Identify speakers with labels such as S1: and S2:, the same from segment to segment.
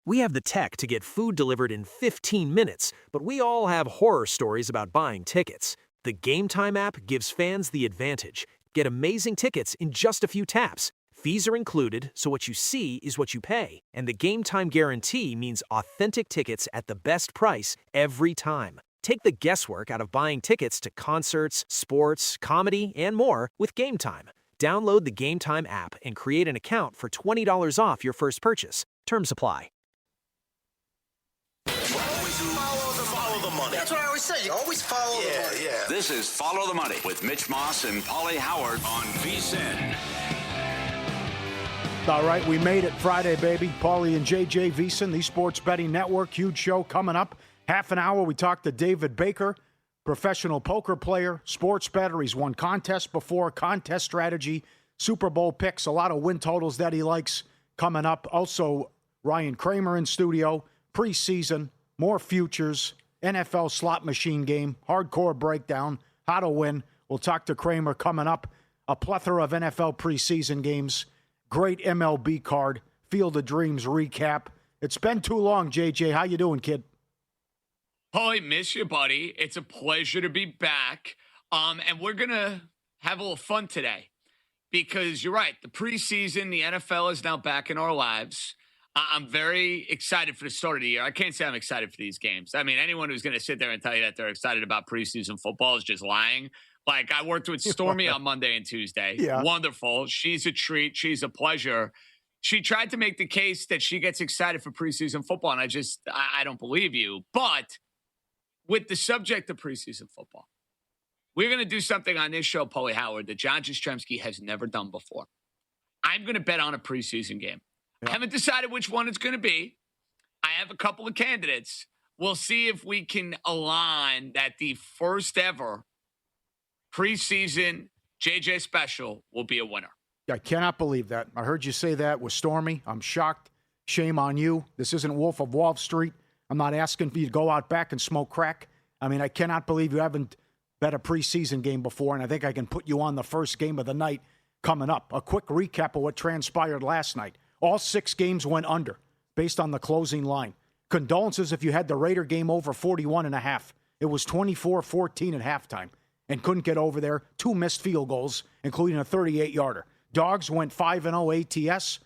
S1: We have the tech to get food delivered in 15 minutes, but we all have horror stories about buying tickets. The Game Time app gives fans the advantage. Get amazing tickets in just a few taps. Fees are included, so what you see is what you pay. And the Game Time guarantee means authentic tickets at the best price every time. Take the guesswork out of buying tickets to concerts, sports, comedy, and more with Game Time. Download the Game Time app and create an account for $20 off your first purchase. Terms apply.
S2: Follow the money.
S3: That's what I always say. You always follow the money.
S2: Yeah.
S4: This is Follow the Money with Mitch Moss and Pauly Howard on VSiN.
S5: All right, we made it Friday, baby. Pauly and JJ VSiN, the Sports Betting Network. Huge show coming up. Half an hour, we talked to David Baker, professional poker player, sports bettor. He's won contests before, contest strategy, Super Bowl picks, a lot of win totals that he likes coming up. Also, Ryan Kramer in studio, preseason, more futures, NFL slot machine game, hardcore breakdown, how to win. We'll talk to Kramer coming up. A plethora of NFL preseason games, great MLB card, Field of Dreams recap. It's been too long, JJ. How you doing, kid?
S6: Pauly, miss you, buddy. It's a pleasure to be back. And we're going to have a little fun today because you're right. The preseason, the NFL is now back in our lives. I'm very excited for the start of the year. I can't say I'm excited for these games. I mean, anyone who's going to sit there and tell you that they're excited about preseason football is just lying. Like, I worked with Stormy on Monday and Tuesday.
S5: Yeah.
S6: Wonderful. She's a treat. She's a pleasure. She tried to make the case that she gets excited for preseason football, and I don't believe you. But with the subject of preseason football, we're going to do something on this show, Pauly Howard, that John Jastremski has never done before. I'm going to bet on a preseason game. I haven't decided which one it's going to be. I have a couple of candidates. We'll see if we can align that the first ever preseason JJ special will be a winner.
S5: I cannot believe that. I heard you say that with Stormy. I'm shocked. Shame on you. This isn't Wolf of Wall Street. I'm not asking for you to go out back and smoke crack. I mean, I cannot believe you haven't bet a preseason game before, and I think I can put you on the first game of the night coming up. A quick recap of what transpired last night. All 6 games went under based on the closing line. Condolences if you had the Raider game over 41.5. It was 24-14 at halftime and couldn't get over there. 2 missed field goals, including a 38-yarder. Dogs went 5-0 ATS.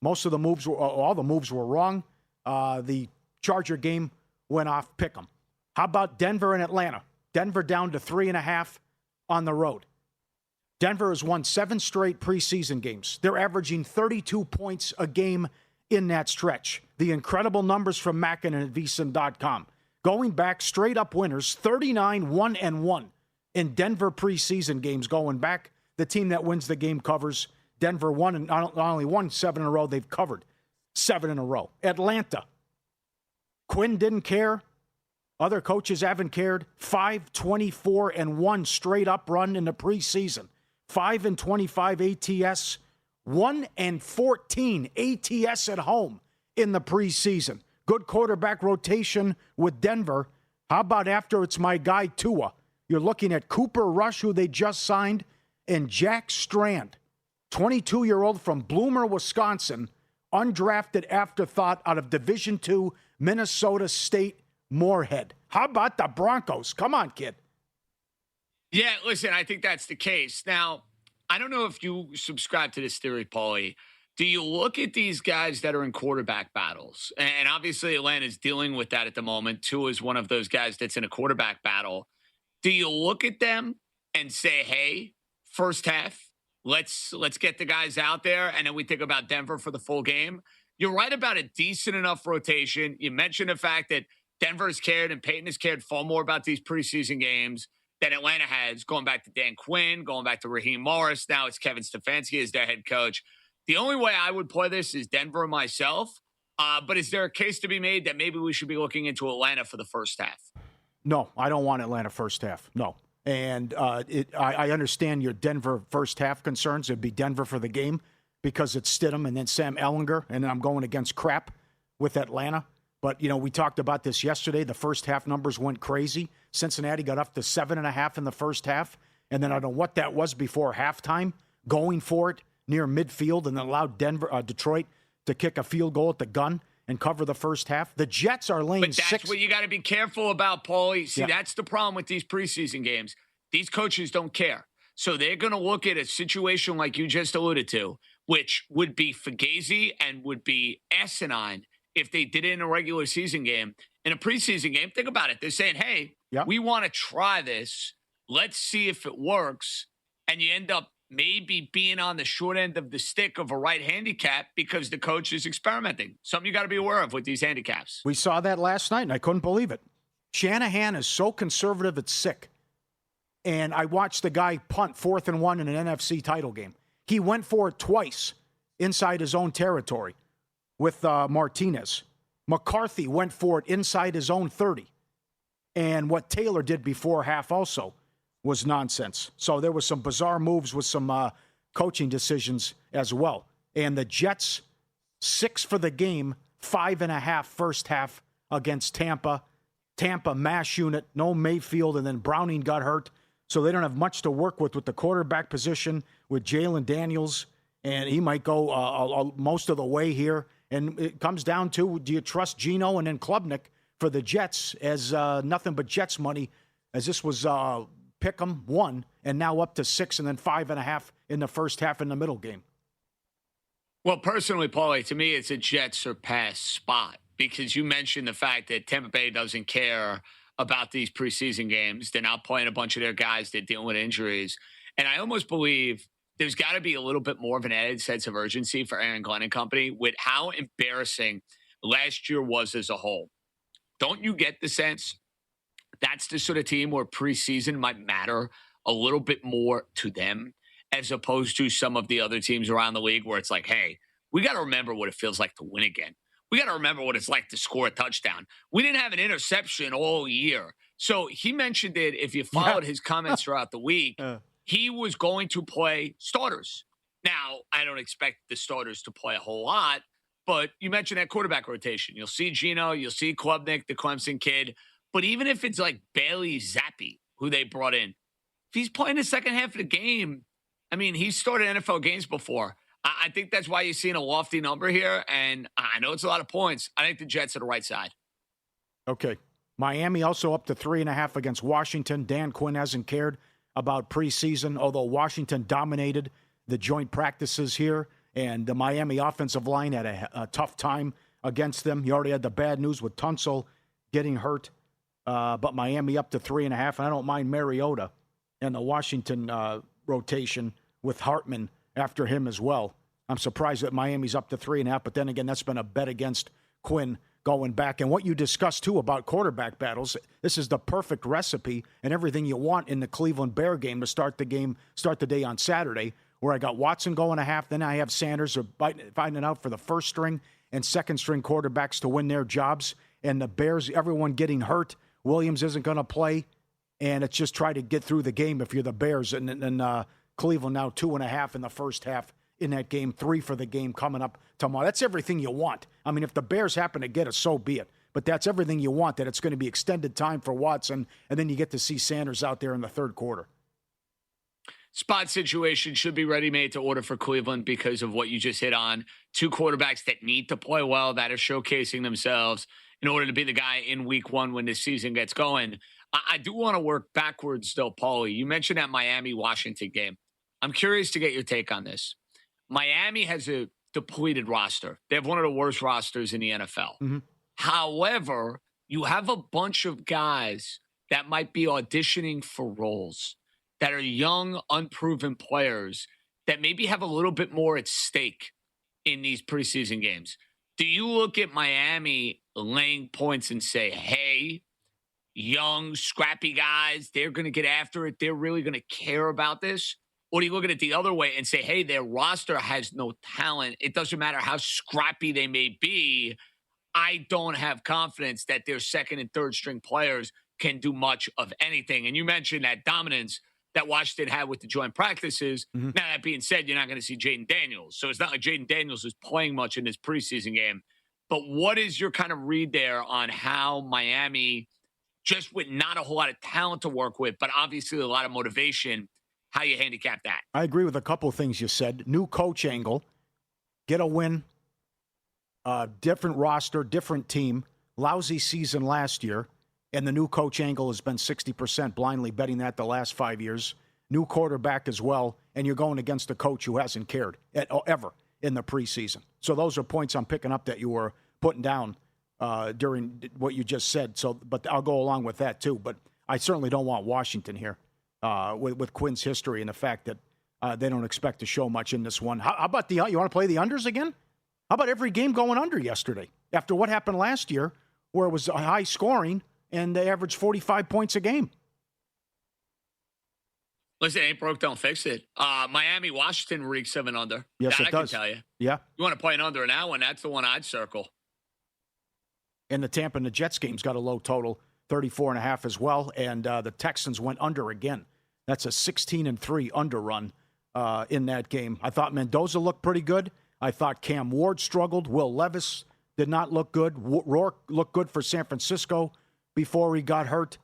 S5: All the moves were wrong. The Charger game went off pick'em. How about Denver and Atlanta? Denver down to 3.5 on the road. Denver has won 7 straight preseason games. They're averaging 32 points a game in that stretch. The incredible numbers from Mackin at VSiN.com. Going back, straight up winners, 39-1-1 in Denver preseason games going back. The team that wins the game covers. Denver won, and not only won 7 in a row, they've covered 7 in a row. Atlanta. Quinn didn't care. Other coaches haven't cared. 5-24-1 straight up run in the preseason. 5-25 ATS. 1-14 ATS at home in the preseason. Good quarterback rotation with Denver. How about after it's my guy Tua? You're looking at Cooper Rush, who they just signed, and Jack Strand, 22-year-old from Bloomer, Wisconsin, undrafted afterthought out of Division II, Minnesota State Moorhead. How about the Broncos? Come on, kid.
S6: Yeah, listen, I think that's the case. Now, I don't know if you subscribe to this theory, Pauly. Do you look at these guys that are in quarterback battles? And obviously Atlanta's dealing with that at the moment. Tua is one of those guys that's in a quarterback battle. Do you look at them and say, hey, first half, let's get the guys out there, and then we think about Denver for the full game? You're right about a decent enough rotation. You mentioned the fact that Denver's cared and Peyton has cared far more about these preseason games than Atlanta has, going back to Dan Quinn, going back to Raheem Morris. Now it's Kevin Stefanski as their head coach. The only way I would play this is Denver myself. But is there a case to be made that maybe we should be looking into Atlanta for the first half?
S5: No, I don't want Atlanta first half. No. And I understand your Denver first half concerns. It'd be Denver for the game because it's Stidham and then Sam Ehlinger, and then I'm going against crap with Atlanta. But, we talked about this yesterday. The first half numbers went crazy. Cincinnati got up to 7.5 in the first half. And then I don't know what that was before halftime, going for it near midfield and then allowed Detroit to kick a field goal at the gun. and cover the first half. The Jets are laying
S6: But that's
S5: 6.
S6: what you got to be careful about, Paulie. See,
S5: Yeah.
S6: that's the problem with these preseason games. These coaches don't care. So they're going to look at a situation like you just alluded to, which would be fugazi and would be asinine if they did it in a regular season game. In a preseason game, think about it. They're saying, hey,
S5: Yep.
S6: we want to try this. Let's see if it works. And you end up maybe being on the short end of the stick of a right handicap because the coach is experimenting. Something you got to be aware of with these handicaps.
S5: We saw that last night, and I couldn't believe it. Shanahan is so conservative, it's sick. And I watched the guy punt 4th and 1 in an NFC title game. He went for it twice inside his own territory with Martinez. McCarthy went for it inside his own 30. And what Taylor did before half also was nonsense. So there was some bizarre moves with some coaching decisions as well. And the Jets, 6 for the game, 5.5 first half against Tampa. Tampa mash unit, no Mayfield, and then Browning got hurt. So they don't have much to work with the quarterback position with Jalen Daniels. And he might go most of the way here. And it comes down to, do you trust Geno and then Klubnik for the Jets as nothing but Jets money, as this was Pick'em 1 and now up to 6 and then 5.5 in the first half in the middle game?
S6: Well, personally, Paulie, to me, it's a Jets surpass spot because you mentioned the fact that Tampa Bay doesn't care about these preseason games. They're not playing a bunch of their guys. They're dealing with injuries. And I almost believe there's got to be a little bit more of an added sense of urgency for Aaron Glenn and company with how embarrassing last year was as a whole. Don't you get the sense that's the sort of team where preseason might matter a little bit more to them as opposed to some of the other teams around the league where it's like, hey, we got to remember what it feels like to win again. We got to remember what it's like to score a touchdown. We didn't have an interception all year. So he mentioned it, if you followed his comments throughout the week, he was going to play starters. Now, I don't expect the starters to play a whole lot, but you mentioned that quarterback rotation. You'll see Geno, you'll see Klubnik, the Clemson kid. But even if it's like Bailey Zappi, who they brought in, if he's playing the second half of the game, I mean, he's started NFL games before. I think that's why you're seeing a lofty number here. And I know it's a lot of points. I think the Jets are the right side.
S5: Okay. Miami also up to 3.5 against Washington. Dan Quinn hasn't cared about preseason, although Washington dominated the joint practices here. And the Miami offensive line had a tough time against them. You already had the bad news with Tunsil getting hurt. But Miami up to 3.5. And I don't mind Mariota and the Washington rotation with Hartman after him as well. I'm surprised that Miami's up to 3.5. But then again, that's been a bet against Quinn going back. And what you discussed, too, about quarterback battles, this is the perfect recipe and everything you want in the Cleveland Bear game to start the day on Saturday, where I got Watson going a half. Then I have Sanders finding out for the first string and second string quarterbacks to win their jobs. And the Bears, everyone getting hurt. Williams isn't going to play. And it's just try to get through the game if you're the Bears. And Cleveland now 2.5 in the first half in that game, 3 for the game coming up tomorrow. That's everything you want. I mean, if the Bears happen to get it, so be it. But that's everything you want, that it's going to be extended time for Watson, and then you get to see Sanders out there in the third quarter.
S6: Spot situation should be ready-made to order for Cleveland because of what you just hit on. 2 quarterbacks that need to play well, that are showcasing themselves in order to be the guy in week 1 when the season gets going. I do want to work backwards, though, Paulie. You mentioned that Miami-Washington game. I'm curious to get your take on this. Miami has a depleted roster. They have one of the worst rosters in the NFL.
S5: Mm-hmm.
S6: However, you have a bunch of guys that might be auditioning for roles that are young, unproven players that maybe have a little bit more at stake in these preseason games. Do you look at Miami laying points and say, hey, young, scrappy guys, they're going to get after it, they're really going to care about this? Or do you look at it the other way and say, hey, their roster has no talent. It doesn't matter how scrappy they may be. I don't have confidence that their second and third string players can do much of anything. And you mentioned that dominance that Washington had with the joint practices.
S5: Mm-hmm.
S6: Now, that being said, you're not going to see Jaden Daniels. So it's not like Jaden Daniels is playing much in this preseason game. But what is your kind of read there on how Miami, just with not a whole lot of talent to work with, but obviously a lot of motivation, how you handicap that?
S5: I agree with a couple of things you said. New coach angle, get a win Different roster, different team, lousy season last year, and the new coach angle has been 60% blindly betting that the last 5 years. New quarterback as well, and you're going against a coach who hasn't cared ever in the preseason. So those are points I'm picking up that you were putting down during what you just said. So, but I'll go along with that too. But I certainly don't want Washington here with Quinn's history and the fact that they don't expect to show much in this one. How about you want to play the unders again? How about every game going under yesterday after what happened last year where it was high scoring and they averaged 45 points a game?
S6: Listen, ain't broke, don't fix it. Miami, Washington reeks 7 under.
S5: Yes,
S6: that
S5: it does.
S6: I can tell you.
S5: Yeah.
S6: You want to play an under in that one, that's the one I'd circle.
S5: And the Tampa and the Jets game's got a low total, 34.5 as well. And the Texans went under again. That's a 16-3 under run in that game. I thought Mendoza looked pretty good. I thought Cam Ward struggled. Will Levis did not look good. Rourke looked good for San Francisco before he got hurt.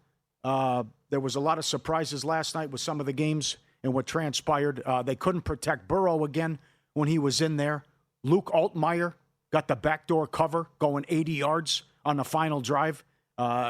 S5: There was a lot of surprises last night with some of the games and what transpired. They couldn't protect Burrow again when he was in there. Luke Altmaier got the backdoor cover going 80 yards on the final drive.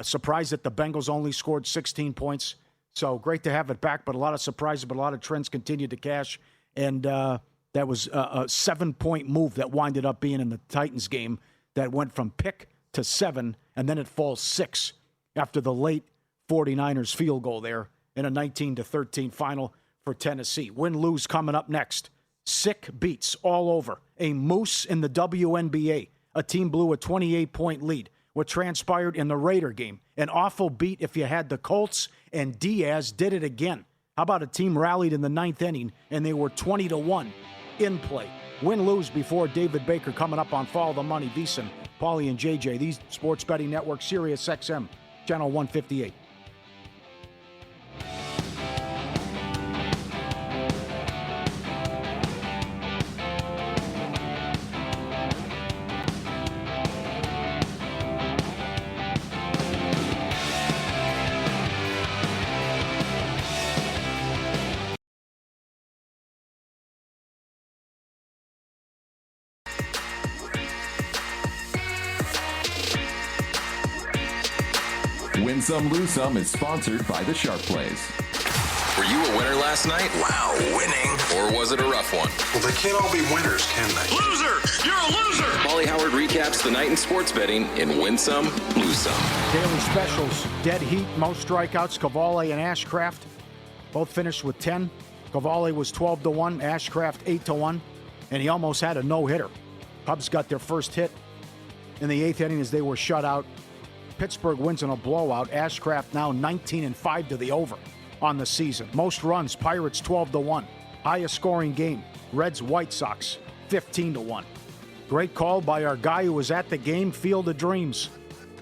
S5: Surprised that the Bengals only scored 16 points. So great to have it back, but a lot of surprises, but a lot of trends continued to cash. And that was a 7-point move that winded up being in the Titans game that went from pick to 7, and then it falls 6 after the late 49ers field goal there in a 19-13 final for Tennessee. Win-lose coming up next. Sick beats all over. A moose in the WNBA. A team blew a 28-point lead. What transpired in the Raider game. An awful beat if you had the Colts, and Diaz did it again. How about a team rallied in the 9th inning, and they were 20-1 in play. Win-lose before David Baker coming up on Follow the Money. VSiN, Pauly, and JJ. These Sports Betting Network, Sirius XM, Channel 158.
S7: Win Some, Lose Some is sponsored by the Sharp Plays.
S2: Were you a winner last night? Wow, winning. Or was it a rough one?
S3: Well, they can't all be winners, can they?
S2: Loser! You're a loser! Pauly Howard recaps the night in sports betting in Win Some, Lose Some.
S5: Daily specials. Dead heat, most strikeouts. Cavalli and Ashcraft both finished with 10. Cavalli was 12-1, Ashcraft 8-1, and he almost had a no-hitter. Cubs got their first hit in the 8th inning as they were shut out. Pittsburgh wins in a blowout. Ashcraft now 19-5 to the over on the season. Most runs, Pirates 12-1. Highest scoring game, Reds White Sox 15-1. Great call by our guy who was at the game, Field of Dreams.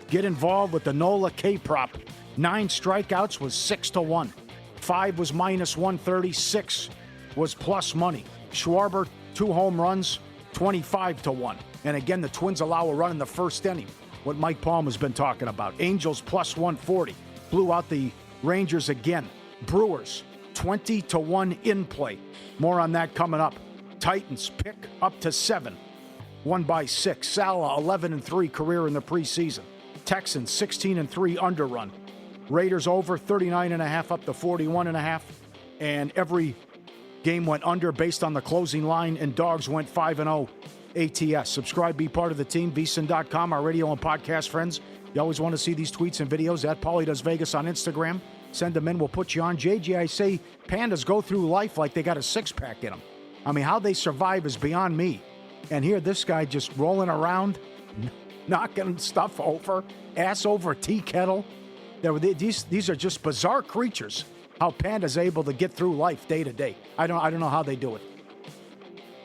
S5: Get involved with the NOLA K-prop. 9 strikeouts was 6-1. 5 was minus 130. 6 was plus money. Schwarber, 2 home runs, 25-1. And again, the Twins allow a run in the first inning. What Mike Palmer's been talking about. Angels plus 140. Blew out the Rangers again. Brewers 20-1 in play. More on that coming up. Titans pick up to 7. Won by 6. Salah 11-3 career in the preseason. Texans 16-3 underrun. Raiders over 39.5 up to 41.5. And every game went under based on the closing line, and dogs went 5-0 ATS. Subscribe, be part of the team. VSiN.com, our radio and podcast friends. You always want to see these tweets and videos at Pauly Does Vegas on Instagram. Send them in. We'll put you on. JJ, I say pandas go through life like they got a six-pack in them. I mean, how they survive is beyond me. And here, this guy just rolling around, knocking stuff over, ass over tea kettle. These are just bizarre creatures, how pandas able to get through life day to day. I don't know how they do it.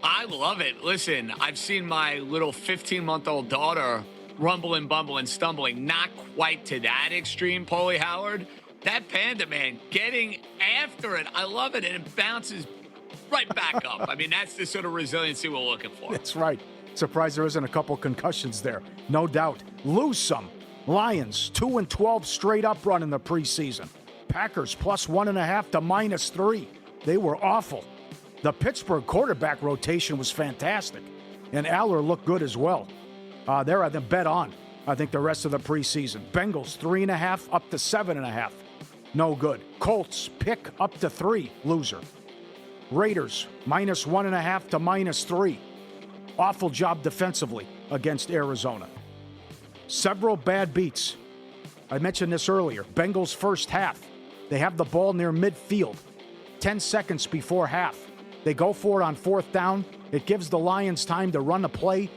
S6: I love it. Listen, I've seen my little 15-month-old daughter rumble and bumble and stumbling, not quite to that extreme, Pauly Howard. That panda, man, getting after it. I love it, and it bounces right back up. I mean, that's the sort of resiliency we're looking for.
S5: That's right. Surprised there isn't a couple concussions there. No doubt. Lose some. Lions, 2-12 straight up run in the preseason. Packers plus 1.5 to minus 3. They were awful. The Pittsburgh quarterback rotation was fantastic, and Aller looked good as well. They're at the bet on, I think, the rest of the preseason. Bengals, 3.5 up to 7.5. No good. Colts, pick up to 3. Loser. Raiders, -1.5 to -3. Awful job defensively against Arizona. Several bad beats. I mentioned this earlier. Bengals first half. They have the ball near midfield. 10 seconds before half. They go for it on 4th down. It gives the Lions time to run a play,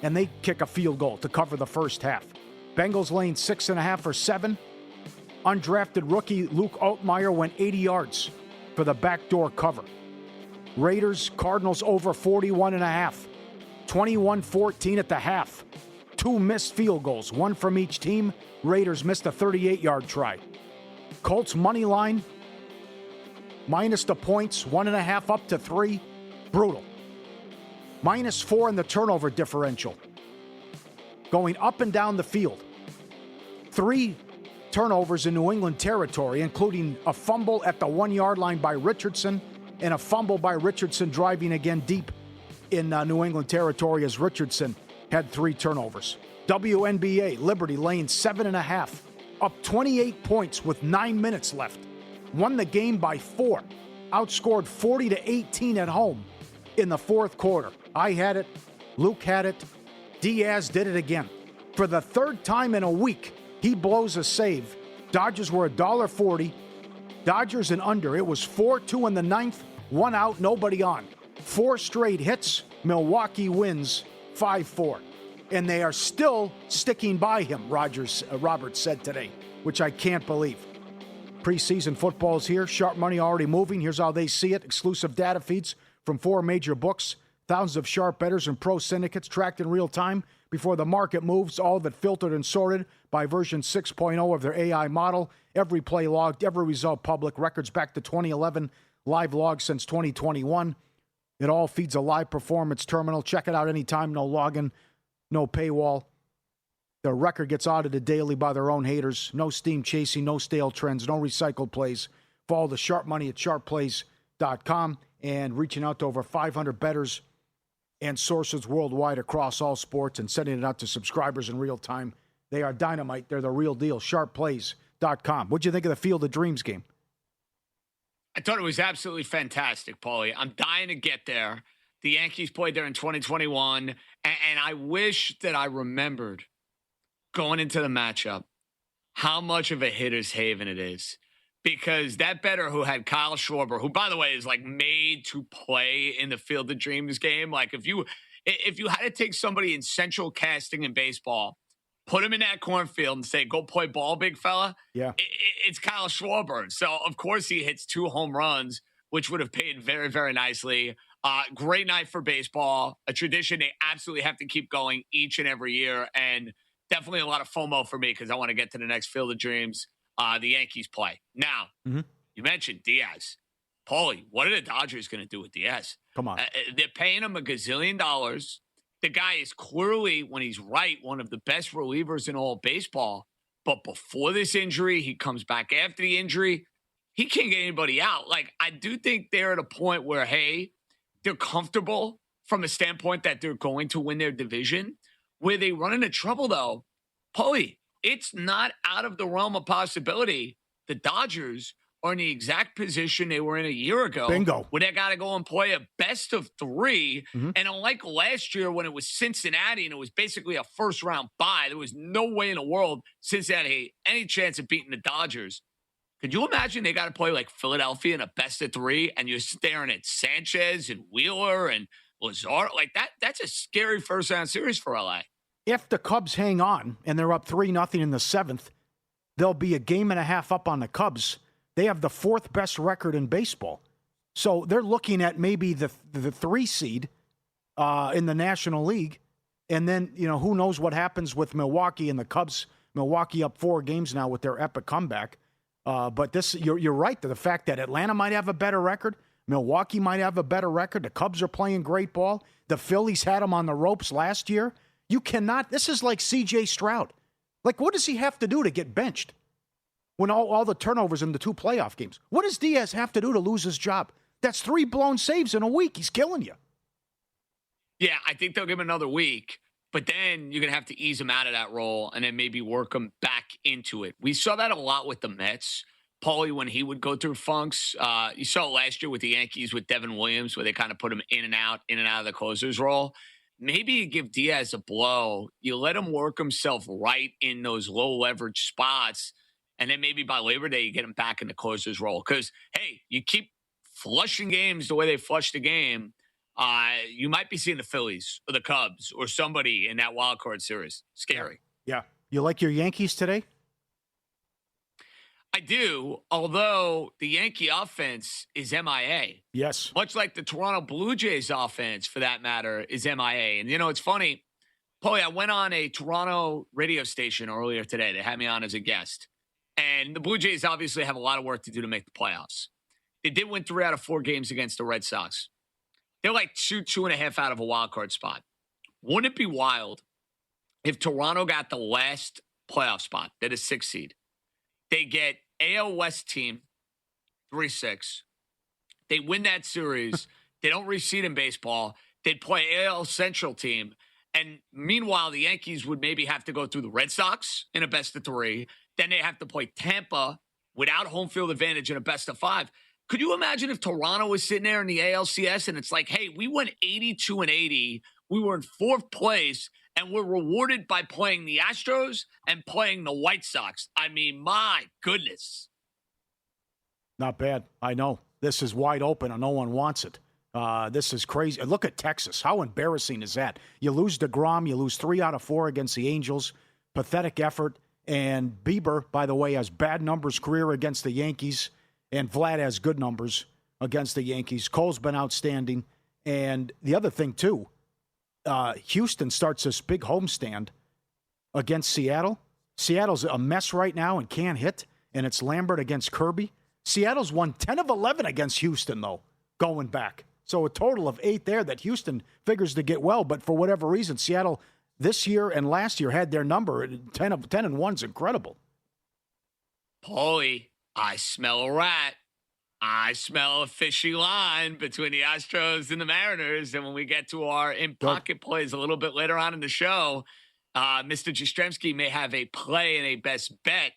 S5: and they kick a field goal to cover the first half. Bengals laying 6.5 or 7. Undrafted rookie Luke Altmaier went 80 yards for the backdoor cover. Raiders, Cardinals over 41.5. 21-14 at the half. 2 missed field goals, 1 from each team. Raiders missed a 38-yard try. Colts money line, minus the points, 1.5 up to 3. Brutal. -4 in the turnover differential. Going up and down the field. 3 turnovers in New England territory, including a fumble at the 1-yard line by Richardson and a fumble by Richardson driving again deep in New England territory as Richardson had 3 turnovers. WNBA, Liberty laying 7.5, up 28 points with 9 minutes left. Won the game by 4. Outscored 40-18 at home in the 4th quarter. I had it. Luke had it. Diaz did it again. For the 3rd time in a week, he blows a save. Dodgers were $1.40. Dodgers and under. It was 4-2 in the 9th. 1 out, nobody on. 4 straight hits. Milwaukee wins 5-4. And they are still sticking by him, Roberts said today, which I can't believe. Preseason football's here. Sharp money already moving. Here's how they see it. Exclusive data feeds from 4 major books. Thousands of sharp bettors and pro syndicates tracked in real time before the market moves. All of it filtered and sorted by version 6.0 of their AI model. Every play logged, every result public. Records back to 2011. Live logs since 2021. It all feeds a live performance terminal. Check it out anytime. No login, no paywall. The record gets audited daily by their own haters. No steam chasing, no stale trends, no recycled plays. Follow the sharp money at sharpplays.com and reaching out to over 500 bettors and sources worldwide across all sports and sending it out to subscribers in real time. They are dynamite. They're the real deal. Sharpplays.com. What'd you think of the Field of Dreams game?
S6: I thought it was absolutely fantastic, Pauly. I'm dying to get there. The Yankees played there in 2021, and I wish that I remembered going into the matchup how much of a hitter's haven it is. Because that bettor who had Kyle Schwarber, who, by the way, is like made to play in the Field of Dreams game. Like if you had to take somebody in central casting in baseball, put him in that cornfield and say, go play ball, big fella.
S5: Yeah.
S6: It's Kyle Schwarber. So, of course, he hits 2 home runs, which would have paid very, very nicely. Great night for baseball, a tradition they absolutely have to keep going each and every year. And definitely a lot of FOMO for me because I want to get to the next Field of Dreams the Yankees play. Now, you mentioned Diaz. Pauly, what are the Dodgers going to do with Diaz?
S5: Come on.
S6: They're paying him $1 gazillion. The guy is clearly, when he's right, one of the best relievers in all of baseball. But before this injury, he comes back after the injury. He can't get anybody out. Like, I do think they're at a point where, hey, they're comfortable from a standpoint that they're going to win their division. Where they run into trouble, though, Pauly, it's not out of the realm of possibility. The Dodgers are in the exact position they were in a year ago.
S5: Bingo.
S6: Where they got to go and play a best of 3. And unlike last year when it was Cincinnati and it was basically a first-round bye, there was no way in the world Cincinnati had any chance of beating the Dodgers. Could you imagine they got to play like Philadelphia in a best of 3 and you're staring at Sanchez and Wheeler and Lazard? Like that's a scary first-round series for LA.
S5: If the Cubs hang on and they're up 3-0 in the 7th, they'll be a game and a half up on the Cubs. They have the 4th best record in baseball. So they're looking at maybe the 3 seed in the National League. And then, who knows what happens with Milwaukee and the Cubs. Milwaukee up 4 games now with their epic comeback. But this, you're right to the fact that Atlanta might have a better record. Milwaukee might have a better record. The Cubs are playing great ball. The Phillies had them on the ropes last year. You cannot, this is like C.J. Stroud. Like, what does he have to do to get benched when all the turnovers in the 2 playoff games? What does Diaz have to do to lose his job? That's 3 blown saves in a week. He's killing you.
S6: Yeah, I think they'll give him another week. but then you're going to have to ease him out of that role and then maybe work him back into it. We saw that a lot with the Mets. Pauly, when he would go through funks, you saw it last year with the Yankees with Devin Williams, where they kind of put him in and out of the closer's role. Maybe you give Diaz a blow. You let him work himself right in those low leverage spots. And then maybe by Labor Day, you get him back in the closer's role. Because, hey, you keep flushing games the way they flushed the game, you might be seeing the Phillies or the Cubs or somebody in that wild card series. Scary.
S5: Yeah. You like your Yankees today?
S6: I do, although the Yankee offense is MIA.
S5: Yes.
S6: Much like the Toronto Blue Jays offense, for that matter, is MIA. And, it's funny. Paulie, I went on a Toronto radio station earlier today. They had me on as a guest. And the Blue Jays obviously have a lot of work to do to make the playoffs. They did win 3 out of 4 games against the Red Sox. They're like 2.5 out of a wild card spot. Wouldn't it be wild if Toronto got the last playoff spot, that is 6th seed? They get AL West team 3-6. They win that series. They don't reseed in baseball. They'd play AL Central team. And meanwhile, the Yankees would maybe have to go through the Red Sox in a best of 3. Then they have to play Tampa without home field advantage in a best of 5. Could you imagine if Toronto was sitting there in the ALCS and it's like, hey, we went 82-80. We were in 4th place. And we're rewarded by playing the Astros and playing the White Sox. I mean, my goodness.
S5: Not bad. I know. This is wide open and no one wants it. This is crazy. Look at Texas. How embarrassing is that? You lose DeGrom. You lose 3 out of 4 against the Angels. Pathetic effort. And Bieber, by the way, has bad numbers career against the Yankees. And Vlad has good numbers against the Yankees. Cole's been outstanding. And the other thing, too, Houston starts this big homestand against Seattle. Seattle's a mess right now and can't hit, and it's Lambert against Kirby. Seattle's won 10 of 11 against Houston, though, going back. So a total of 8 there that Houston figures to get well, but for whatever reason, Seattle this year and last year had their number. 10 and 1 is incredible.
S6: Paulie, I smell a rat. I smell a fishy line between the Astros and the Mariners. And when we get to our in-pocket plays a little bit later on in the show, Mr. Jastremski may have a play and a best bet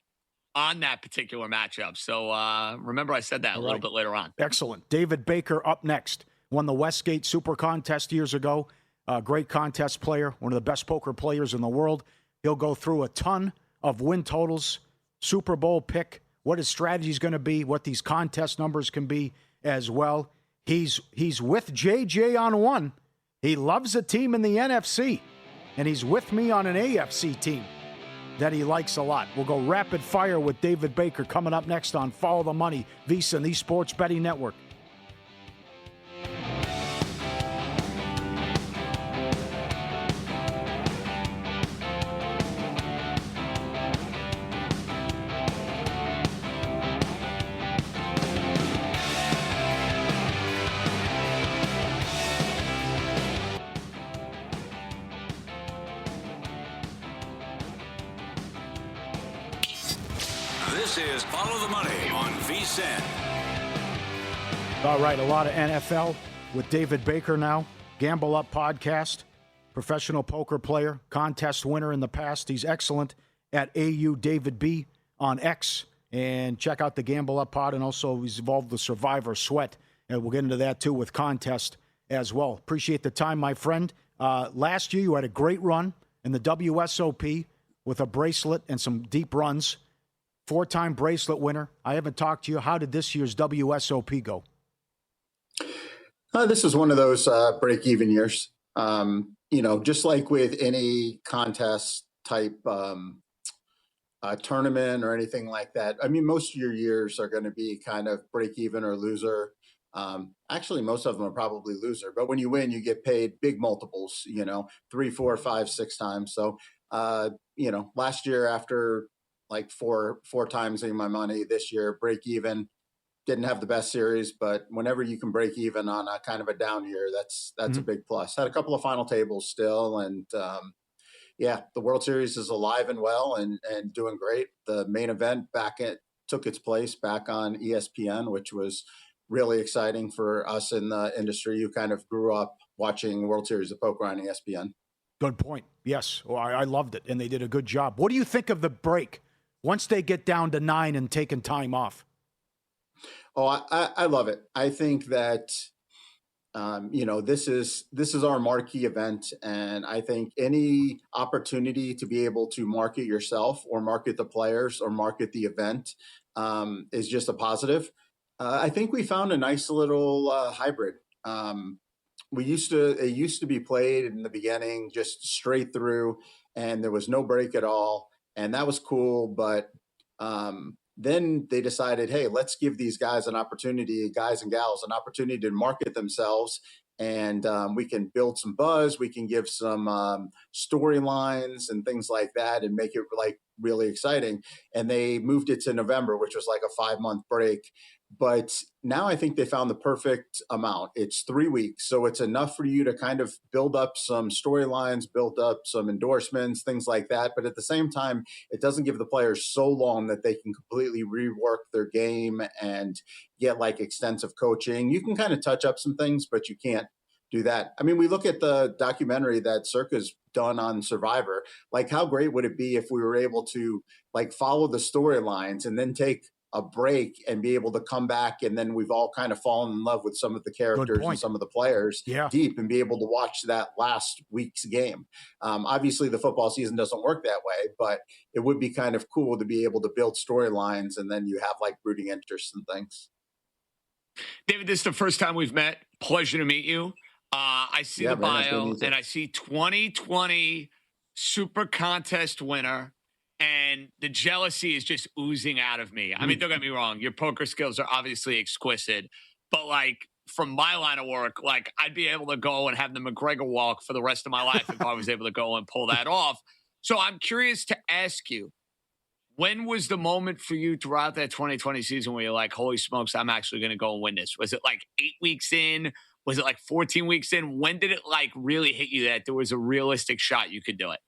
S6: on that particular matchup. So remember I said that a little bit later on.
S5: Excellent. David Baker up next. Won the Westgate Super Contest years ago. Great contest player, one of the best poker players in the world. He'll go through a ton of win totals, Super Bowl pick, what his strategy is going to be, what these contest numbers can be as well. He's with JJ on one. He loves a team in the NFC, and he's with me on an AFC team that he likes a lot. We'll go rapid fire with David Baker coming up next on Follow the Money, VSiN, the Sports Betting Network.
S4: This is Follow the Money on VSiN.
S5: All right, a lot of NFL with David Baker now. Gamble Up podcast, professional poker player, contest winner in the past. He's excellent at AU David B on X. And check out the Gamble Up pod, and also he's involved with Survivor Sweat. And we'll get into that, too, with contest as well. Appreciate the time, my friend. Last year, you had a great run in the WSOP with a bracelet and some deep runs. 4-time bracelet winner. I haven't talked to you. How did this year's WSOP go?
S8: This is one of those break-even years. Just like with any contest type tournament or anything like that. I mean, most of your years are going to be kind of break-even or loser. Actually, most of them are probably loser. But when you win, you get paid big multiples, 3, 4, 5, 6 times. So, last year after like four times my money, this year, break-even. Didn't have the best series, but whenever you can break even on a kind of a down year, that's a big plus. Had a couple of final tables still, and the World Series is alive and well and doing great. The main event took its place back on ESPN, which was really exciting for us in the industry who kind of grew up watching World Series of Poker on ESPN.
S5: Good point. Yes. Well, I loved it, and they did a good job. What do you think of the break once they get down to 9 and taking time off?
S8: Oh, I love it. I think that this is our marquee event, and I think any opportunity to be able to market yourself or market the players or market the event is just a positive. I think we found a nice little hybrid. It used to be played in the beginning just straight through, and there was no break at all, and that was cool. But then they decided, hey, let's give these guys an opportunity, guys and gals, an opportunity to market themselves. And we can build some buzz. We can give some storylines and things like that and make it like really exciting. And they moved it to November, which was like a 5-month break. But now I think they found the perfect amount. It's 3 weeks. So it's enough for you to kind of build up some storylines, build up some endorsements, things like that. But at the same time, it doesn't give the players so long that they can completely rework their game and get like extensive coaching. You can kind of touch up some things, but you can't do that. I mean, we look at the documentary that Circa's done on Survivor. Like, how great would it be if we were able to like follow the storylines and then take a break and be able to come back, and then we've all kind of fallen in love with some of the characters and some of the players deep, and be able to watch that last week's game. Obviously the football season doesn't work that way, but it would be kind of cool to be able to build storylines, and then you have like rooting interests and things.
S6: David, this is the first time we've met. Pleasure to meet you. I see the bio, and I see 2020 Super Contest winner. And the jealousy is just oozing out of me. I mean, don't get me wrong. Your poker skills are obviously exquisite. But, like, from my line of work, like, I'd be able to go and have the McGregor walk for the rest of my life if I was able to go and pull that off. So I'm curious to ask you, when was the moment for you throughout that 2020 season where you're like, holy smokes, I'm actually going to go and win this? Was it like 8 weeks in? Was it like 14 weeks in? When did it, like, really hit you that there was a realistic shot you could do it?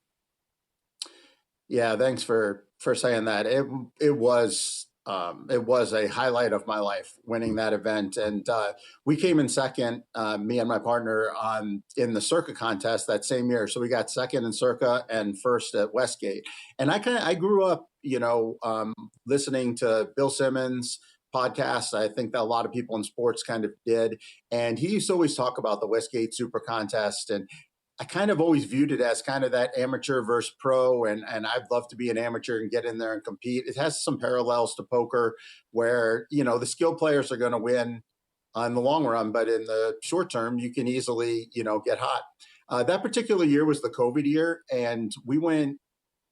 S8: Yeah, thanks for saying that. It was a highlight of my life winning that event, and we came in second, me and my partner, in the Circa contest that same year. So we got second in Circa and first at Westgate. And I grew up, listening to Bill Simmons podcast. I think that a lot of people in sports kind of did, and he used to always talk about the Westgate Super Contest, and I kind of always viewed it as kind of that amateur versus pro, and I'd love to be an amateur and get in there and compete. It has some parallels to poker where, the skill players are going to win in the long run, but in the short term, you can easily, get hot. That particular year was the COVID year, and we went,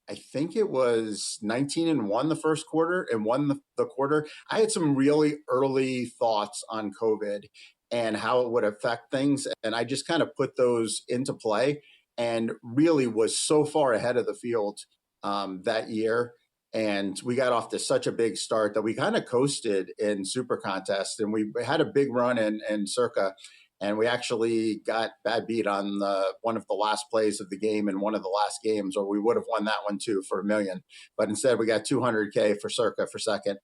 S8: I think it was 19-1 the first quarter and won the quarter. I had some really early thoughts on COVID and how it would affect things. And I just kind of put those into play and really was so far ahead of the field that year. And we got off to such a big start that we kind of coasted in Super Contest. And we had a big run in Circa. And we actually got bad beat on one of the last plays of the game in one of the last games, or we would have won that one too for $1 million. But instead we got $200K for Circa for second.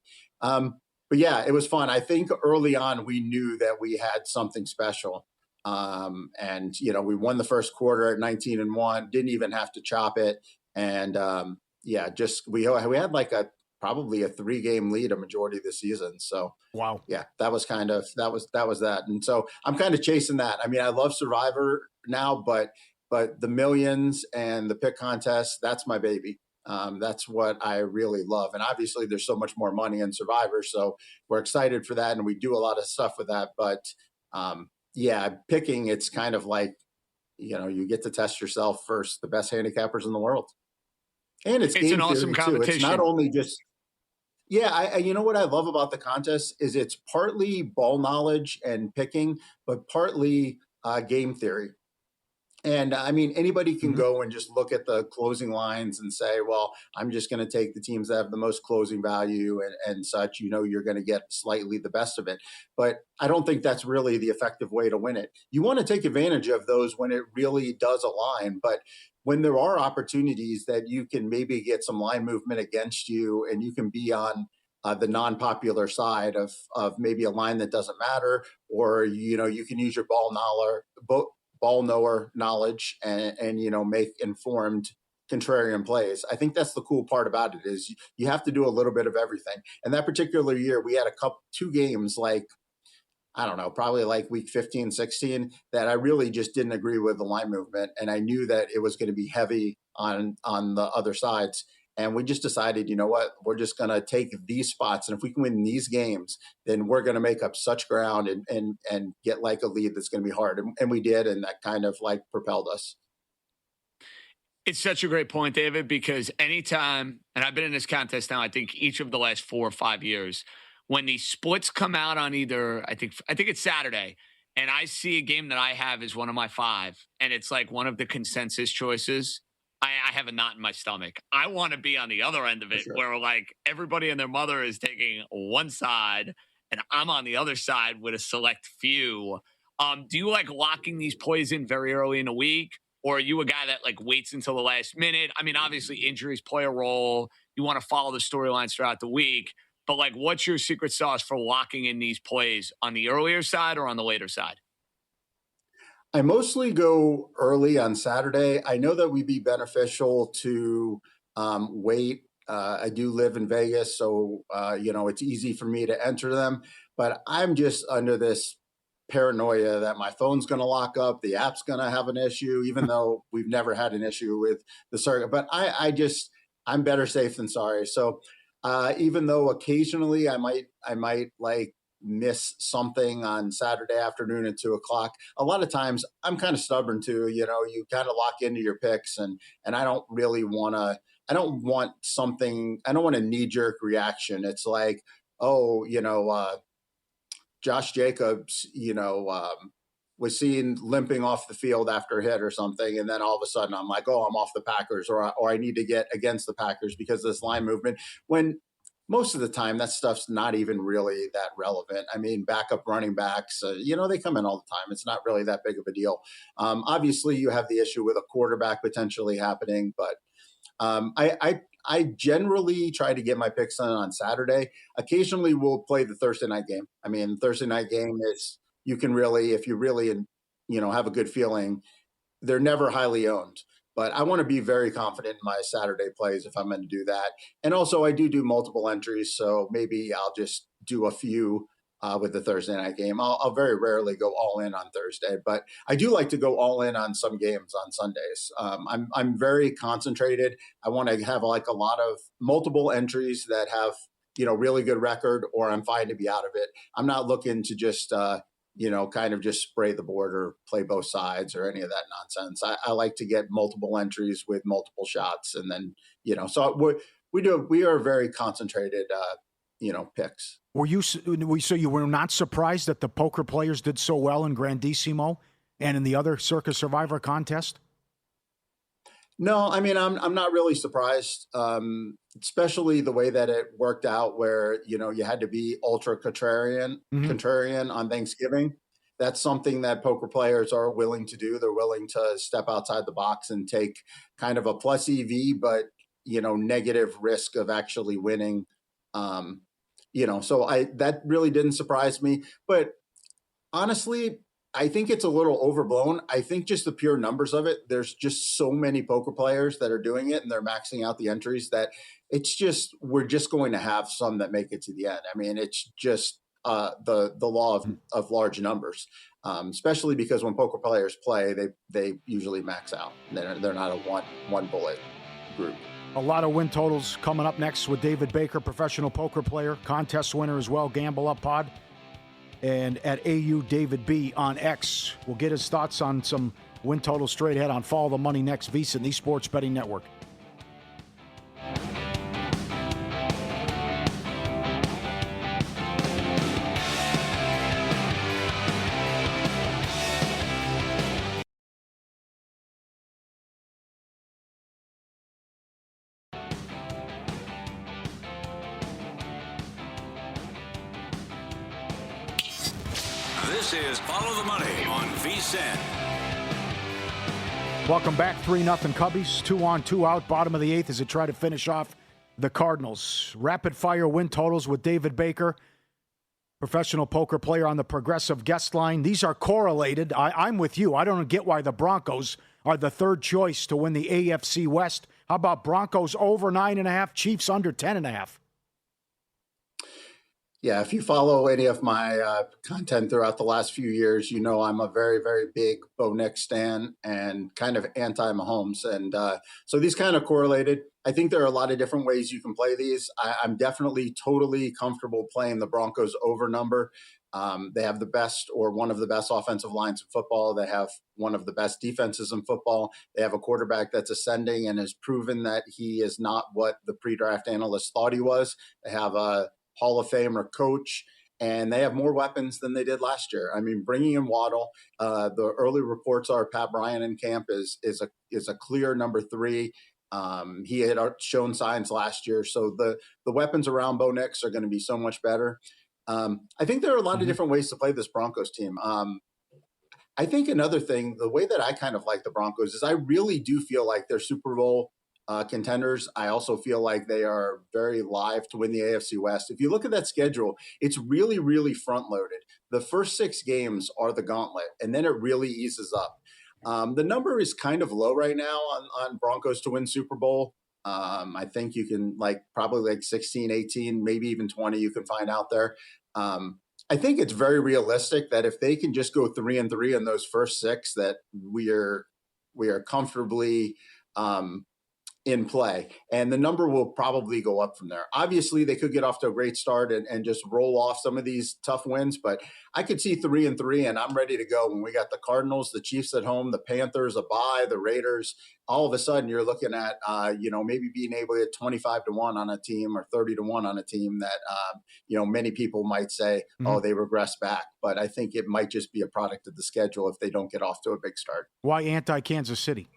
S8: But yeah, it was fun. I think early on we knew that we had something special. And, we won the first quarter at 19-1, didn't even have to chop it. And we had like probably a 3-game lead a majority of the season. So
S5: wow.
S8: Yeah, that was that. And so I'm kind of chasing that. I mean, I love Survivor now, but the millions and the pick contest, that's my baby. That's what I really love. And obviously there's so much more money in Survivor. So we're excited for that. And we do a lot of stuff with that. But picking, it's kind of like, you get to test yourself versus the best handicappers in the world. And it's
S6: an awesome competition.
S8: It's not only just, what I love about the contest is it's partly ball knowledge and picking, but partly game theory. And I mean, anybody can go and just look at the closing lines and say, well, I'm just going to take the teams that have the most closing value and such. You're going to get slightly the best of it. But I don't think that's really the effective way to win it. You want to take advantage of those when it really does align. But when there are opportunities that you can maybe get some line movement against you and you can be on the non-popular side of maybe a line that doesn't matter, or, you can use your ball ball knower knowledge and make informed contrarian plays. I think that's the cool part about it is you have to do a little bit of everything. And that particular year, we had two games like, I don't know, probably like week 15, 16, that I really just didn't agree with the line movement. And I knew that it was going to be heavy on the other sides. And we just decided, you know what, we're just going to take these spots. And if we can win these games, then we're going to make up such ground and get like a lead that's going to be hard. And we did. And that kind of like propelled us.
S6: It's such a great point, David, because anytime, and I've been in this contest now, I think each of the last 4 or 5 years, when these splits come out on either, I think it's Saturday, and I see a game that I have as one of my 5, and it's like one of the consensus choices, I have a knot in my stomach. I want to be on the other end of it, where like everybody and their mother is taking one side, and I'm on the other side with a select few. Do you like locking these plays in very early in the week? Or are you a guy that like waits until the last minute? I mean, obviously injuries play a role. You want to follow the storylines throughout the week. But like, what's your secret sauce for locking in these plays on the earlier side or on the later side?
S8: I mostly go early on Saturday. I know that would be beneficial to wait. I do live in Vegas, so it's easy for me to enter them. But I'm just under this paranoia that my phone's going to lock up, the app's going to have an issue, even though we've never had an issue with the circuit. But I'm better safe than sorry. So even though occasionally I might like miss something on Saturday afternoon at 2:00, a lot of times I'm kind of stubborn too. You kind of lock into your picks, and I don't really want to. I don't want a knee-jerk reaction. It's like, Josh Jacobs, was seen limping off the field after a hit or something. And then all of a sudden I'm like, oh, I'm off the Packers, or I need to get against the Packers because of this line movement. When most of the time that stuff's not even really that relevant. I mean, backup running backs, they come in all the time. It's not really that big of a deal. Obviously you have the issue with a quarterback potentially happening, but I generally try to get my picks on Saturday. Occasionally we'll play the Thursday night game. I mean, Thursday night game is, you can really, if you really, have a good feeling, they're never highly owned. But I want to be very confident in my Saturday plays if I'm going to do that. And also I do multiple entries. So maybe I'll just do a few with the Thursday night game. I'll very rarely go all in on Thursday, but I do like to go all in on some games on Sundays. I'm very concentrated. I want to have like a lot of multiple entries that have, really good record, or I'm fine to be out of it. I'm not looking to just, kind of just spray the board or play both sides or any of that nonsense. I like to get multiple entries with multiple shots. And then, so we are very concentrated, picks.
S5: So you were not surprised that the poker players did so well in Grandissimo and in the other Circa Survivor contest?
S8: No, I mean, I'm not really surprised, especially the way that it worked out where, you had to be ultra contrarian on Thanksgiving. That's something that poker players are willing to do. They're willing to step outside the box and take kind of a plus EV, but, negative risk of actually winning. So that really didn't surprise me. But honestly, I think it's a little overblown. I think just the pure numbers of it, there's just so many poker players that are doing it and they're maxing out the entries that we're just going to have some that make it to the end. I mean, it's just the law of large numbers, especially because when poker players play, they usually max out. They're not a one bullet group.
S5: A lot of win totals coming up next with David Baker, professional poker player, contest winner as well, Gamble Up Pod. And at AU David B on X. We'll get his thoughts on some win totals straight ahead on Follow the Money next, VSiN, the Sports Betting Network.
S4: This is Follow the Money on VSiN.
S5: Welcome back. 3-0 Cubbies. 2 on, 2 out. Bottom of the 8th as they try to finish off the Cardinals. Rapid fire win totals with David Baker. professional poker player on the Progressive guest line. These are correlated. I'm with you. I don't get why the Broncos are the third choice to win the AFC West. How about Broncos over 9.5, Chiefs under 10.5?
S8: Yeah, if you follow any of my content throughout the last few years, you know I'm a very, very big Bo Nix stan and kind of anti-Mahomes. And so these kind of correlated. I think there are a lot of different ways you can play these. I'm definitely totally comfortable playing the Broncos over number. They have the best or one of the best offensive lines in football. They have one of the best defenses in football. They have a quarterback that's ascending and has proven that he is not what the pre-draft analysts thought he was. They have a Hall of Famer coach, and they have more weapons than they did last year. I mean, bringing in Waddle, the early reports are Pat Bryant in camp is a clear number 3. He had shown signs last year, so the weapons around Bo Nix are going to be so much better. I think there are a lot of different ways to play this Broncos team. I think another thing, the way that I kind of like the Broncos is I really do feel like they're Super Bowl contenders. I also feel like they are very live to win the AFC West. If you look at that schedule, it's really, really front loaded. The first 6 games are the gauntlet, and then it really eases up. The number is kind of low right now on Broncos to win Super Bowl. I think you can probably 16, 18, maybe even 20 you can find out there. I think it's very realistic that if they can just go 3-3 in those first 6, that we are comfortably in play, and the number will probably go up from there. Obviously, they could get off to a great start and just roll off some of these tough wins, but I could see 3-3, and I'm ready to go when we got the Cardinals, the Chiefs at home, the Panthers, a bye, the Raiders. All of a sudden, you're looking at maybe being able to get 25-1 on a team or 30-1 on a team that many people might say, oh, they regress back. But I think it might just be a product of the schedule if they don't get off to a big start.
S5: Why anti-Kansas City?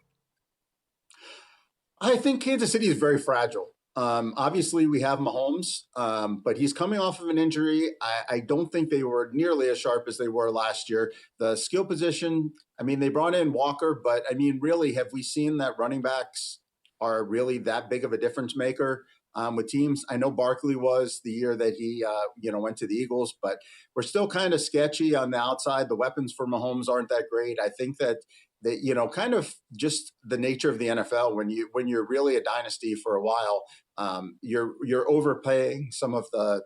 S8: I think Kansas City is very fragile. Obviously, we have Mahomes, but he's coming off of an injury. I don't think they were nearly as sharp as they were last year. The skill position, I mean, they brought in Walker, but I mean, really, have we seen that running backs are really that big of a difference maker with teams? I know Barkley was the year that he, went to the Eagles, but we're still kind of sketchy on the outside. The weapons for Mahomes aren't that great. I think that kind of just the nature of the NFL, when you're really a dynasty for a while, you're overpaying some of the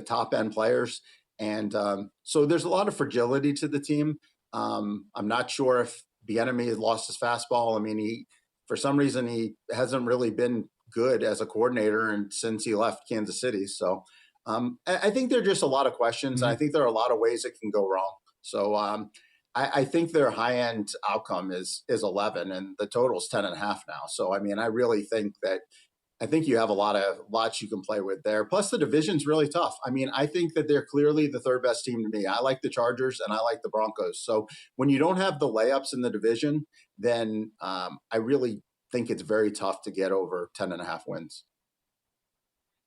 S8: top end players. And so there's a lot of fragility to the team. I'm not sure if Bieniemy has lost his fastball. I mean, for some reason, he hasn't really been good as a coordinator and since he left Kansas City. So I think there are just a lot of questions. And I think there are a lot of ways it can go wrong. So I think their high-end outcome is 11, and the total is 10.5 now. So, I mean, I really think you have lots you can play with there. Plus, the division's really tough. I mean, I think that they're clearly the third best team to me. I like the Chargers and I like the Broncos. So when you don't have the layups in the division, then I really think it's very tough to get over 10.5 wins.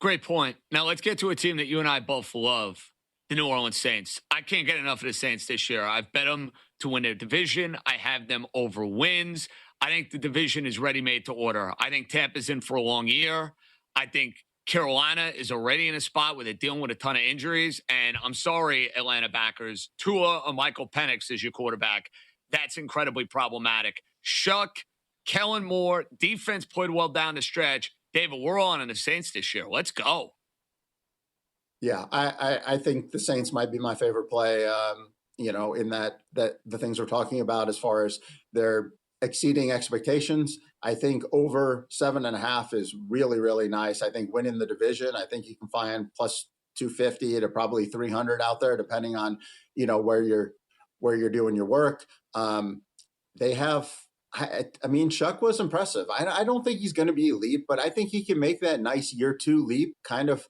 S6: Great point. Now let's get to a team that you and I both love. The New Orleans Saints. I can't get enough of the Saints this year. I've bet them to win their division. I have them over wins. I think the division is ready-made to order. I think Tampa's in for a long year. I think Carolina is already in a spot where they're dealing with a ton of injuries. And I'm sorry, Atlanta backers, Tua or Michael Penix is your quarterback. That's incredibly problematic. Shuck, Kellen Moore, defense played well down the stretch. David, we're on the Saints this year. Let's go.
S8: Yeah, I think the Saints might be my favorite play, in that the things we're talking about as far as their exceeding expectations. I think over 7.5 is really, really nice. I think winning the division, I think you can find plus 250 to probably 300 out there, depending on, where you're doing your work. They have, I mean, Shuck was impressive. I don't think he's going to be elite, but I think he can make that nice year 2 leap, kind of.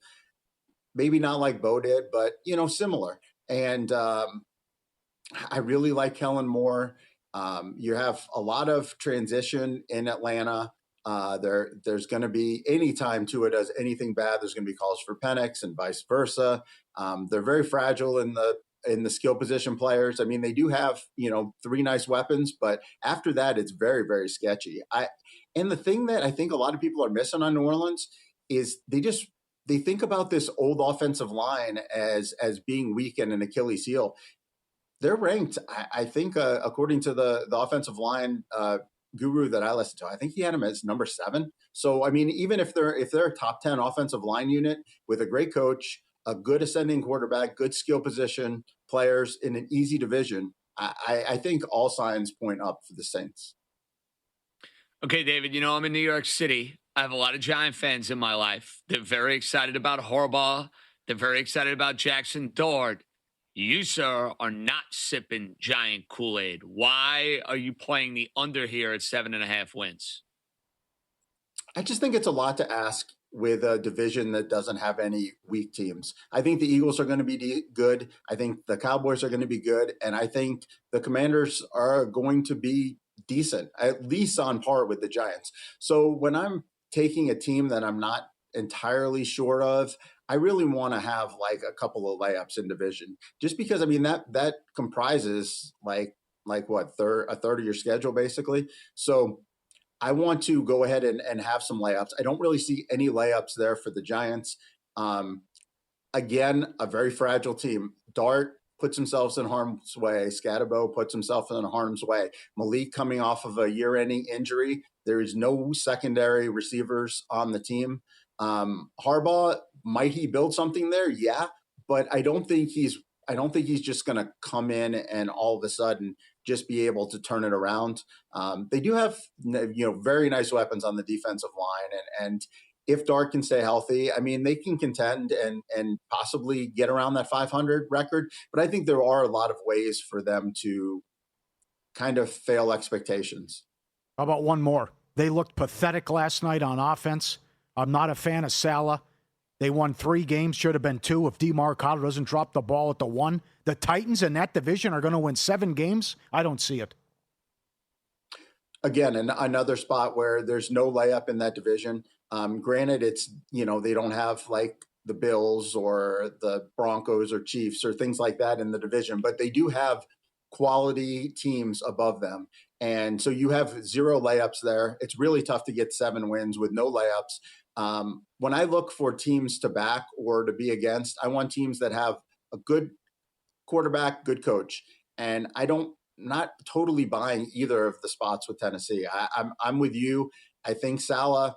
S8: Maybe not like Bo did, but, similar. And I really like Kellen Moore. You have a lot of transition in Atlanta. There's going to be, anytime Tua does anything bad, there's going to be calls for Penix and vice versa. They're very fragile in the skill position players. I mean, they do have, 3 nice weapons, but after that, it's very, very sketchy. And the thing that I think a lot of people are missing on New Orleans is they just they think about this old offensive line as being weak and an Achilles heel. They're ranked, I think, according to the offensive line guru that I listen to, I think he had him as number 7. So, I mean, even if they're a top 10 offensive line unit with a great coach, a good ascending quarterback, good skill position players in an easy division, I think all signs point up for the Saints.
S6: Okay, David, you know, I'm in New York City. I have a lot of Giant fans in my life. They're very excited about Harbaugh. They're very excited about Jackson Dart. You, sir, are not sipping Giant Kool-Aid. Why are you playing the under here at 7.5 wins?
S8: I just think it's a lot to ask with a division that doesn't have any weak teams. I think the Eagles are going to be good. I think the Cowboys are going to be good. And I think the Commanders are going to be decent, at least on par with the Giants. So when I'm taking a team that I'm not entirely sure of, I really want to have like a couple of layups in division, just because, I mean, that comprises like what, a third of your schedule basically. So I want to go ahead and have some layups. I don't really see any layups there for the Giants. Again, a very fragile team. Dart puts himself in harm's way. Scatterbo puts himself in harm's way. Malik coming off of a year-ending injury. There is no secondary receivers on the team. Harbaugh, might he build something there? Yeah, but I don't think he's just going to come in and all of a sudden just be able to turn it around. They do have, very nice weapons on the defensive line, and if Dart can stay healthy, I mean, they can contend and possibly get around that 500 record. But I think there are a lot of ways for them to kind of fail expectations.
S5: How about one more? They looked pathetic last night on offense. I'm not a fan of Salah. They won 3 games, should have been 2 if DeMarcado doesn't drop the ball at the 1. The Titans in that division are going to win 7 games? I don't see it.
S8: Again, another spot where there's no layup in that division. Granted, it's, they don't have like the Bills or the Broncos or Chiefs or things like that in the division, but they do have quality teams above them. And so you have 0 layups there. It's really tough to get 7 wins with no layups. When I look for teams to back or to be against, I want teams that have a good quarterback, good coach. And not totally buying either of the spots with Tennessee. I'm with you. I think Salah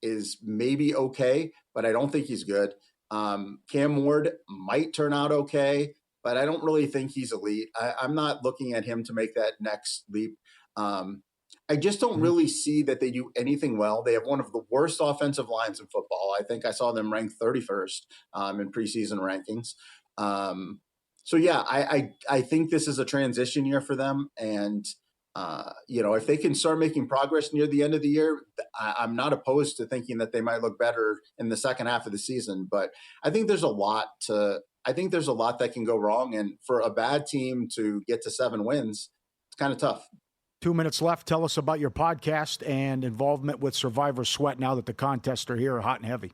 S8: is maybe okay, but I don't think he's good. Cam Ward might turn out okay, but I don't really think he's elite. I'm not looking at him to make that next leap. I just don't really see that they do anything well. They have one of the worst offensive lines in football. I think I saw them ranked 31st in preseason rankings. So yeah, I think this is a transition year for them. And, if they can start making progress near the end of the year, I'm not opposed to thinking that they might look better in the second half of the season. But I think there's a lot that can go wrong. And for a bad team to get to 7 wins, it's kind of tough.
S5: 2 minutes left. Tell us about your podcast and involvement with Survivor Sweat now that the contests are here, hot and heavy.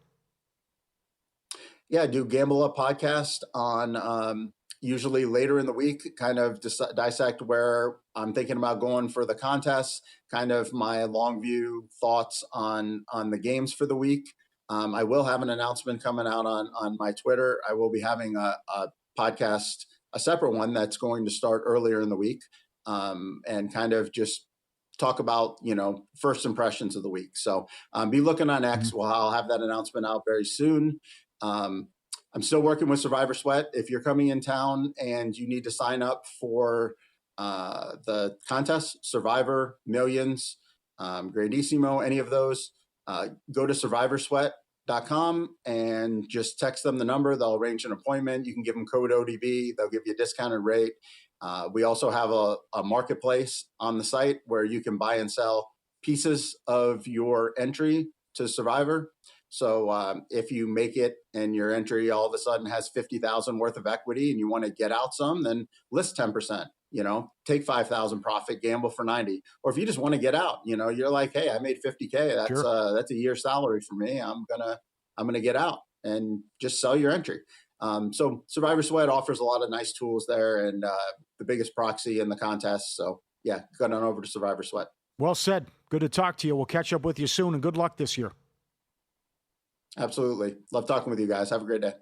S8: Yeah, I do Gamble Up podcast on usually later in the week, kind of dissect where I'm thinking about going for the contests, kind of my long view thoughts on the games for the week. I will have an announcement coming out on my Twitter. I will be having a podcast, a separate one that's going to start earlier in the week, and kind of just talk about, first impressions of the week. So be looking on X. Well, I'll have that announcement out very soon. I'm still working with Survivor Sweat. If you're coming in town and you need to sign up for the contest, Survivor, Millions, Grandissimo, any of those, go to survivorsweat.com and just text them the number. They'll arrange an appointment. You can give them code ODB. They'll give you a discounted rate. We also have a marketplace on the site where you can buy and sell pieces of your entry to Survivor. So if you make it and your entry all of a sudden has 50,000 worth of equity and you want to get out some, then list 10%, take 5,000 profit, gamble for 90. Or if you just want to get out, you're like, hey, I made 50K. That's a year's salary for me. I'm going to get out and just sell your entry. So Survivor Sweat offers a lot of nice tools there and the biggest proxy in the contest. So yeah, go on over to Survivor Sweat.
S5: Well said. Good to talk to you. We'll catch up with you soon and good luck this year.
S8: Absolutely. Love talking with you guys. Have a great day.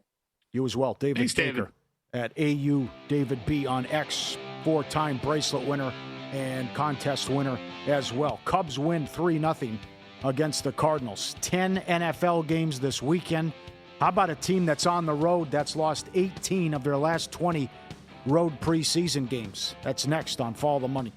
S5: You as well. David
S6: Thanks,
S5: Baker
S6: David.
S5: at AU David B on X, 4-time bracelet winner and contest winner as well. Cubs win 3-0 against the Cardinals. 10 NFL games this weekend. How about a team that's on the road that's lost 18 of their last 20 road preseason games? That's next on Follow the Money.